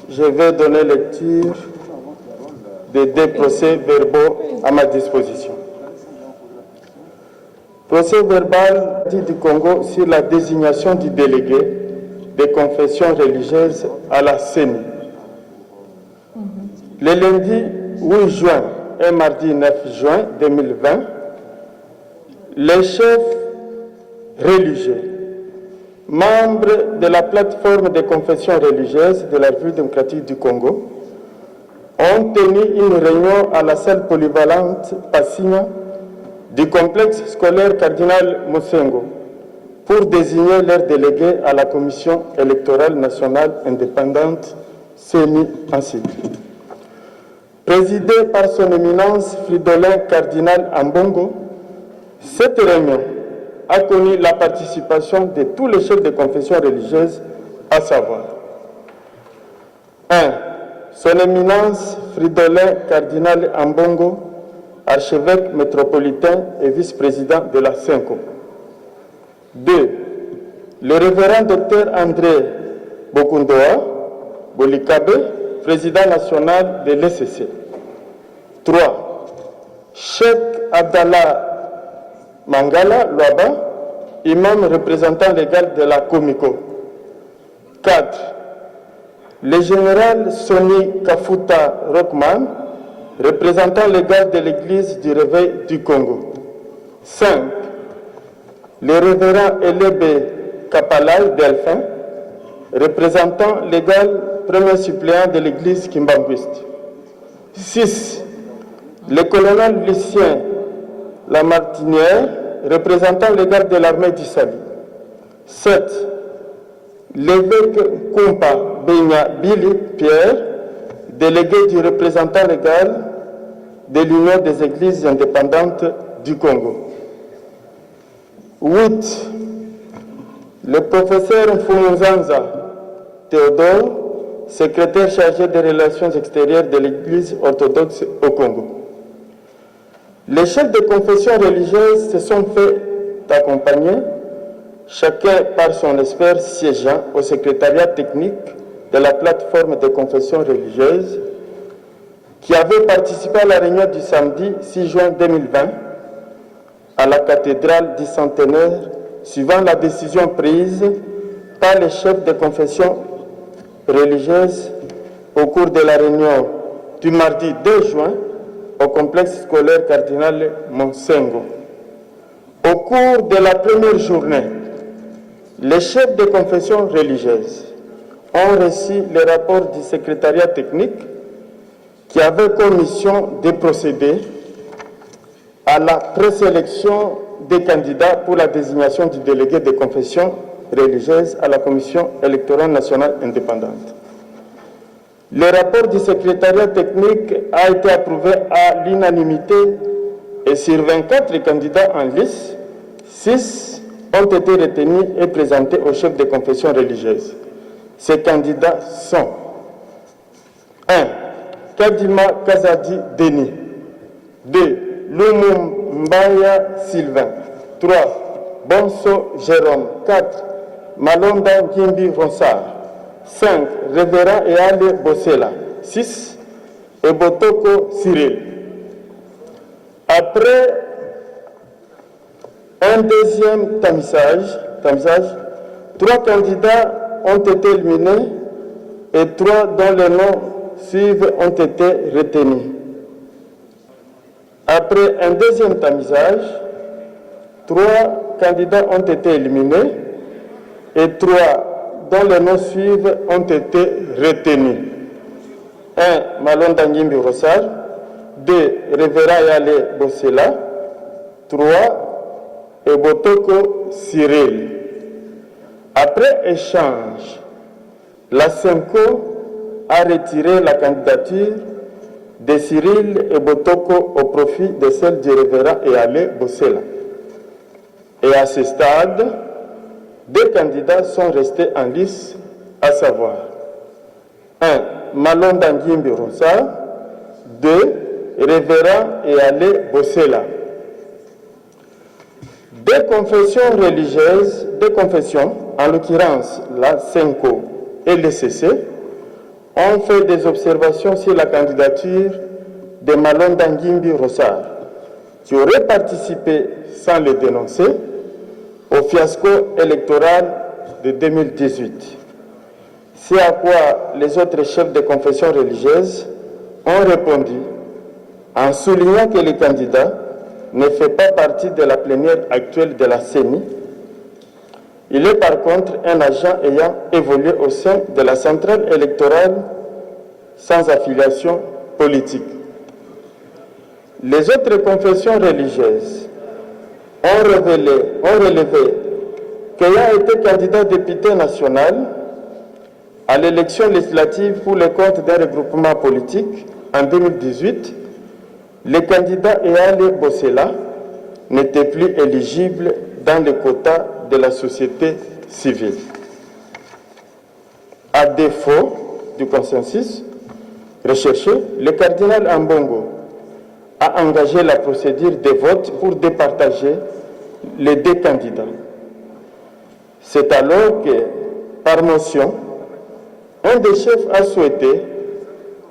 Je vais donner lecture des deux procès-verbaux à ma disposition. Procès-verbal du Congo sur la désignation du délégué des confessions religieuses à la CENI. Le lundi 8 juin et mardi 9 juin 2020, les chefs religieux, membres de la plateforme des confessions religieuses de la République démocratique du Congo, ont tenu une réunion à la salle polyvalente Passigna du complexe scolaire Cardinal Mosengo pour désigner leur délégué à la Commission électorale nationale indépendante CENI ainsi. Présidée par son éminence Fridolin Cardinal Ambongo, cette réunion a connu la participation de tous les chefs de confession religieuse, à savoir 1. Son éminence Fridolin Cardinal Ambongo, archevêque métropolitain et vice-président de la CENCO. 2. Le révérend Dr André Bokundoa Bolikabe, président national de l'ECC. 3. Cheikh Abdallah Mangala Luaba, imam représentant légal de la Comico. 4. Le général Sonny Kafuta Rockman, représentant légal de l'Église du Réveil du Congo. 5. Le révérend Elebe Kapalai Delphin, représentant légal premier suppléant de l'Église kimbangwiste. 6. Le colonel Lucien Lamartinière, représentant légal de l'armée du Salut. 7. L'évêque Kumpa Benya Billy Pierre, délégué du représentant légal de l'Union des Églises indépendantes du Congo. 8. Le professeur Mfumunzanza Théodore, secrétaire chargé des relations extérieures de l'Église orthodoxe au Congo. Les chefs de confession religieuse se sont fait accompagner, chacun par son expert siégeant au secrétariat technique de la plateforme de confession religieuse, qui avait participé à la réunion du samedi 6 juin 2020 à la cathédrale du Centenaire, suivant la décision prise par les chefs de confession religieuse au cours de la réunion du mardi 2 juin au complexe scolaire Cardinal Mosengo. Au cours de la première journée, les chefs de confession religieuse ont reçu le rapport du secrétariat technique qui avait comme mission de procéder à la présélection des candidats pour la désignation du délégué des confessions religieuses à la Commission électorale nationale indépendante. Le rapport du secrétariat technique a été approuvé à l'unanimité et sur 24 candidats en liste, 6 ont été retenus et présentés aux chefs de confession religieuse. Ces candidats sont 1. Kadima Kazadi Denis. 2. Lumum Mbaya Sylvain. 3. Bonso Jérôme. 4. Malonda Ngimbi Ronsard. 5. Révérend Eale Bossela. 6. Ebotoko Cyril. Après un deuxième tamisage, 3 candidats ont été éliminés et 3 dont les noms suivent ont été retenus. Après un deuxième tamisage, 3 candidats ont été éliminés et 3 dont les noms suivent ont été retenus. 1. Malonda Ngimbi Rossard. 2. Révérend Yale Bossela. 3. Ebotoko Cyril. Après échange, la CENCO a retiré la candidature de Cyril Ebotoko au profit de celle du révérend Yale Bossela. Et à ce stade, 2 candidats sont restés en lice, à savoir 1. Malonda Ngimbi Rossard. 2. Révérend Yale Bossela. 2 confessions religieuses, 2 confessions, en l'occurrence la CENCO et l'ECC, ont fait des observations sur la candidature de Malonda Ngimbi Rossard, qui aurait participé, sans le dénoncer, au fiasco électoral de 2018. C'est à quoi les autres chefs de confession religieuse ont répondu en soulignant que le candidat ne fait pas partie de la plénière actuelle de la CENI. Il est par contre un agent ayant évolué au sein de la centrale électorale sans affiliation politique. Les autres confessions religieuses ont relevé qu'ayant été candidat député national à l'élection législative pour le compte d'un regroupement politique en 2018, le candidat Eyale Bossela n'était plus éligible dans les quotas de la société civile. À défaut du consensus recherché, le cardinal Ambongo a engagé la procédure de vote pour départager les deux candidats. C'est alors que, par motion, un des chefs a souhaité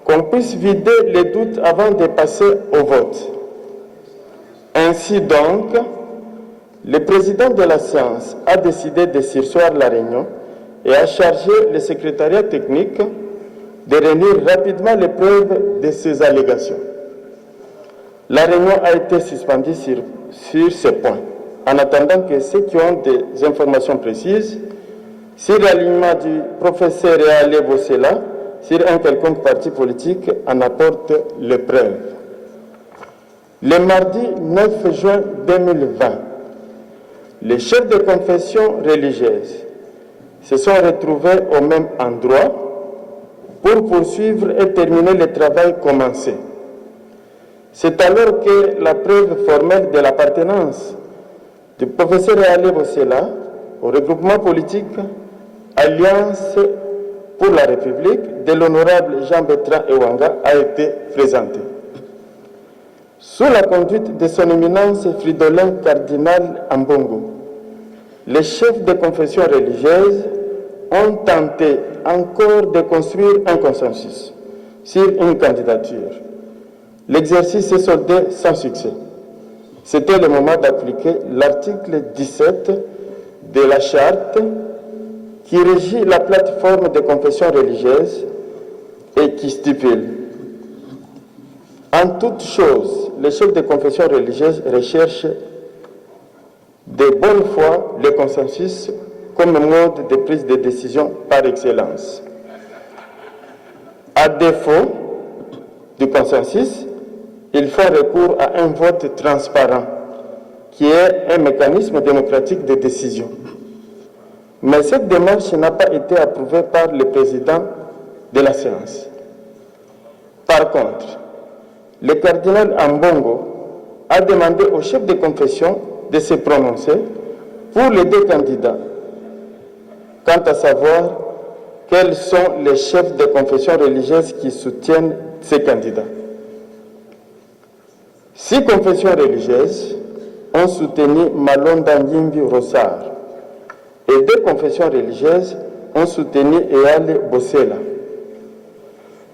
qu'on puisse vider les doutes avant de passer au vote. Ainsi donc, le président de la séance a décidé de surseoir la réunion et a chargé le secrétariat technique de réunir rapidement les preuves de ces allégations. La réunion a été suspendue sur ce point, en attendant que ceux qui ont des informations précises sur l'alignement du professeur Eyale Bossela sur un quelconque parti politique en apportent les preuves. Le mardi 9 juin 2020, les chefs de confession religieuse se sont retrouvés au même endroit pour poursuivre et terminer le travail commencé. C'est alors que la preuve formelle de l'appartenance du professeur Eyale Bossela au regroupement politique Alliance pour la République de l'honorable Jean-Bertrand Ewanga a été présentée. Sous la conduite de son éminence Fridolin cardinal Ambongo, les chefs de confession religieuse ont tenté encore de construire un consensus sur une candidature. L'exercice s'est soldé sans succès. C'était le moment d'appliquer l'article 17 de la charte qui régit la plateforme de confession religieuse et qui stipule: en toute chose, les chefs de confession religieuse recherchent de bonne foi le consensus comme mode de prise de décision par excellence. À défaut du consensus, il faut recours à un vote transparent, qui est un mécanisme démocratique de décision. Mais cette démarche n'a pas été approuvée par le président de la séance. Par contre, le cardinal Ambongo a demandé au chef de confession de se prononcer pour les deux candidats, quant à savoir quels sont les chefs de confession religieuse qui soutiennent ces candidats. 6 confessions religieuses ont soutenu Malonda Ngimbi Rossard et 2 confessions religieuses ont soutenu Eyale Bossela.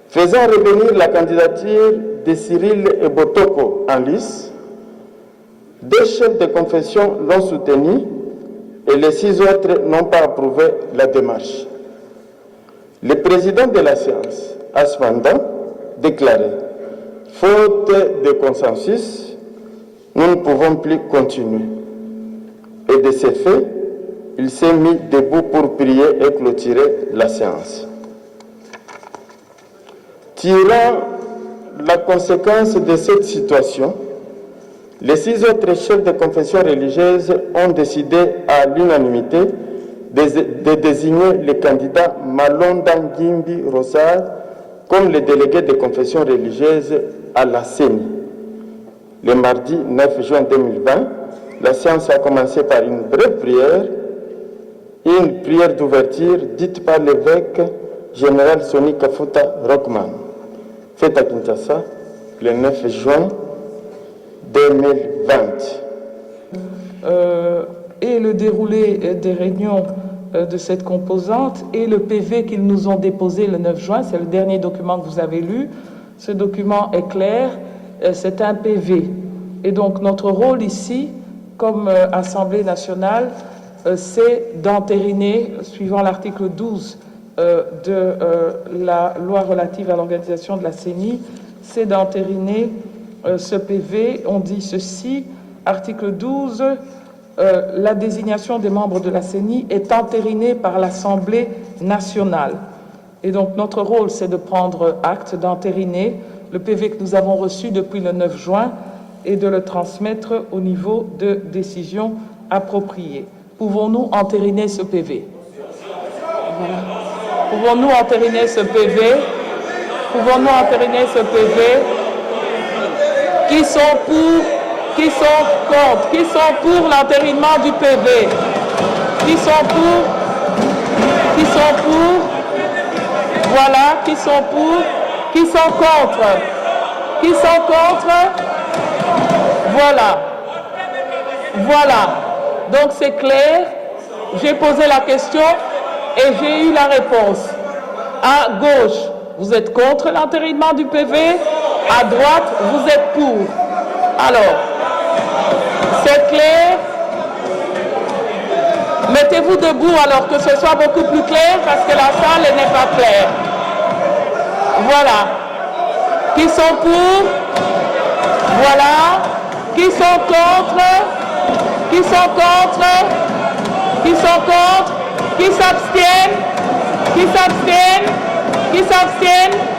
Faisant revenir la candidature de Cyril Ebotoko en lice, 2 chefs de confession l'ont soutenu et les 6 autres n'ont pas approuvé la démarche. Le président de la séance a cependant déclaré: faute de consensus, nous ne pouvons plus continuer. Et de ce fait, il s'est mis debout pour prier et clôturer la séance. Tirant la conséquence de cette situation, les 6 autres chefs de confession religieuse ont décidé à l'unanimité de désigner le candidat Malonda Ngimbi Rossard comme le délégué de confession religieuse à la CENI. Le mardi 9 juin 2020, la séance a commencé par une brève prière d'ouverture dite par l'évêque général Sonny Kafuta Rockman, faite à Kinshasa le 9 juin 2020. Et le déroulé des réunions de cette composante et le PV qu'ils nous ont déposé le 9 juin, c'est le dernier document que vous avez lu. Ce document est clair, c'est un PV. Et donc notre rôle ici, comme Assemblée nationale, c'est d'entériner, suivant l'article 12 de la loi relative à l'organisation de la CENI, c'est d'entériner ce PV. On dit ceci, article 12, la désignation des membres de la CENI est entérinée par l'Assemblée nationale. Et donc notre rôle, c'est de prendre acte, d'entériner le PV que nous avons reçu depuis le 9 juin et de le transmettre au niveau de décision appropriée. Pouvons-nous entériner ce PV? Voilà. Pouvons-nous entériner ce PV? Pouvons-nous entériner ce PV? Qui sont pour? Qui sont contre? Qui sont pour l'entérinement du PV? Qui sont pour? Qui sont pour? Voilà. Qui sont pour? Qui sont contre? Qui sont contre? Voilà. Voilà. Donc c'est clair. J'ai posé la question et j'ai eu la réponse. À gauche, vous êtes contre l'entérinement du PV. À droite, vous êtes pour. Alors, c'est clair. Mettez-vous debout alors que ce soit beaucoup plus clair parce que la salle n'est pas claire. Voilà. Qui sont pour? Voilà. Qui sont contre? Qui sont contre? Qui sont contre? Qui s'abstiennent? Qui s'abstiennent? Qui s'abstiennent?